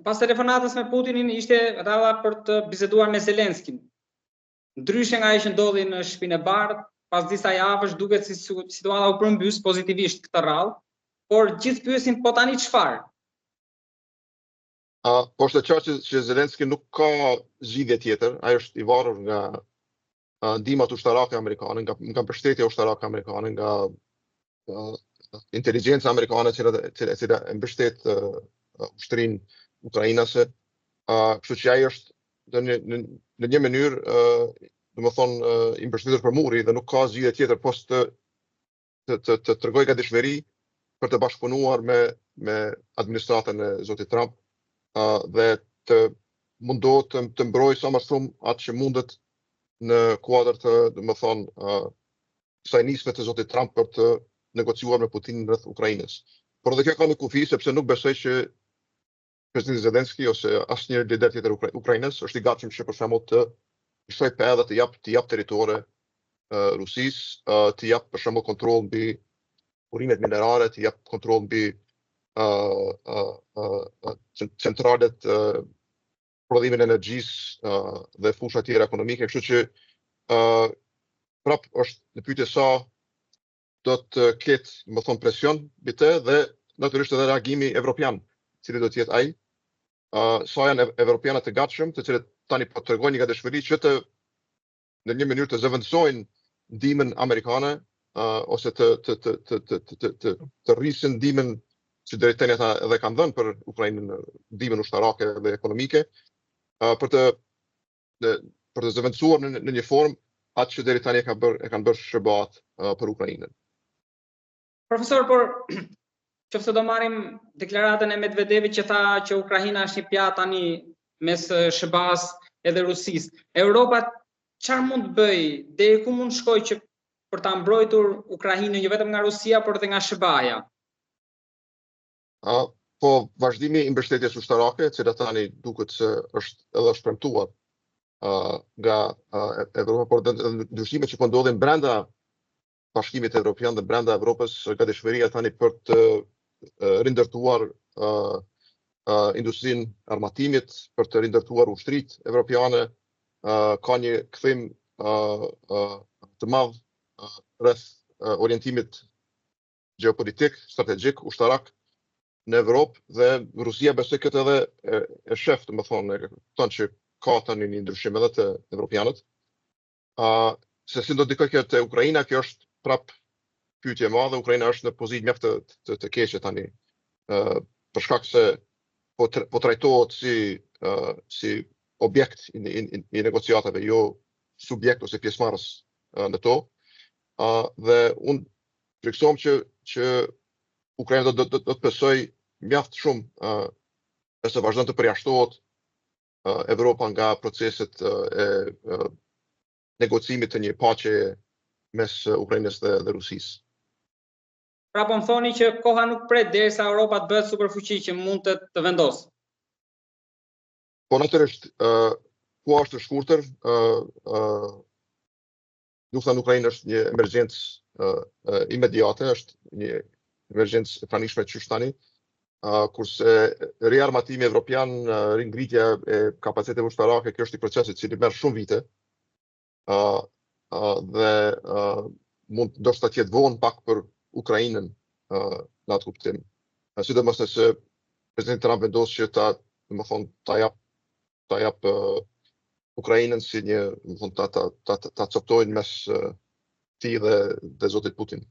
pas telefonatës me Putinin ishte rradha për të biseduar me Zelenskin. Ndryshe nga ajo që ndodhi në Shtëpinë e Bardhë, pas disa javësh duket si situata u përmbys pozitivisht këtë radhë, por gjithë pyesin po tani çfarë? Po është e qartë që Zelenski nuk ka zgjidhje tjetër, ai është i varur nga ndihmat ushtarake amerikane, nga mbështetja ushtarake amerikane, nga inteligjenca amerikane e cila e mbështet ushtrinë ukrainase. Kështu që ai është në një mënyrë domethënë i mbështetur për muri dhe nuk ka zgjidhje tjetër post të tregojë gatishmëri për të bashkëpunuar me administratën e zotit Trump dhe të mundohet të mbrojë sa më shumë atë që mundet në kuadër të domethënë kësaj nisme të zotit Trump për të negociuar me Putinin rreth Ukrainës. Por edhe kjo ka një kufi sepse nuk besoj që presidenti Zelenski ose asnjë lider tjetër Ukrainës është i gatshëm që për shembull të shoj pe dhe të jap territore Rusisë, të jap për shembull kontroll mbi burimet minerale, të jap kontroll mbi centralet prodhimin e energjisë dhe fusha tjera ekonomike, kështu që prap është në pyetje sa do të ketë, më thon, presion mbi të dhe natyrisht edhe reagimi evropian, cili do të jetë ai. Sa janë evropianët të gatshëm, të cilët tani po tregojnë një gatishmëri që të në një mënyrë të zëvendësojnë ndihmën amerikane ose të rrisin ndihmën që deri tani ata edhe kanë dhënë për Ukrainën, ndihmën ushtarake dhe ekonomike, për të zëvendësuar në një formë atë që deri tani e kanë bërë SBA-t për Ukrainën. Profesor, por qoftë do marrim deklaratën e Medvedevit që tha që Ukraina është një pjatë tani mes SBA-s edhe Rusisë. Europa çfarë mund të bëjë? Deri ku mund shkojë që për ta mbrojtur Ukrainën jo vetëm nga Rusia, por edhe nga SBA-ja? Po vazhdimi i mbështetjes ushtarake, e cila tani duket se është edhe shpremtuar nga Evropa, por ndryshimet që po ndodhin brenda Bashkimit Evropian dhe brenda Evropës, gatishmëria tani për të rindërtuar industrinë armatimit, për të rindërtuar ushtritë evropiane, ka një kthim të madh rreth orientimit gjeopolitik, strategjik, ushtarak në Evropë dhe Rusia besoj këtë edhe e shef, domethënë, e kupton që ka tani një ndryshim edhe të evropianët. Se si do të dikoj kjo te Ukraina, kjo është prap pyetje e madhe. Ukraina është në pozitë mjaft të keqe tani, për shkak se po trajtohet si objekt i negociatave, jo subjekt ose pjesëmarrës në to. Dhe unë friksohem që Ukraina do të besoj mjaft shumë nëse vazhdon të përjashtohet Evropa nga proceset e negocimit të një paqe mes Ukrainës dhe Rusisë. Pra po më thoni që koha nuk pret derisa Europa të bëhet superfuqi që mund të vendosë. Po natyrisht, koha është e shkurtër. Lufta në Ukrainë është një emergjencë imediate, është një emergjencë e pranishme qysh tani, kurse riarmatimi evropian, ringritja e kapaciteteve ushtarake, kjo është një proces i cili merr shumë vite. Dhe mund ndoshta të jetë vonë pak për Ukrainën në atë kuptim. Sidomos nëse presidenti Trump vendos që ta jap Ukrainën si një, ta coptojnë mes tij dhe zotit Putin.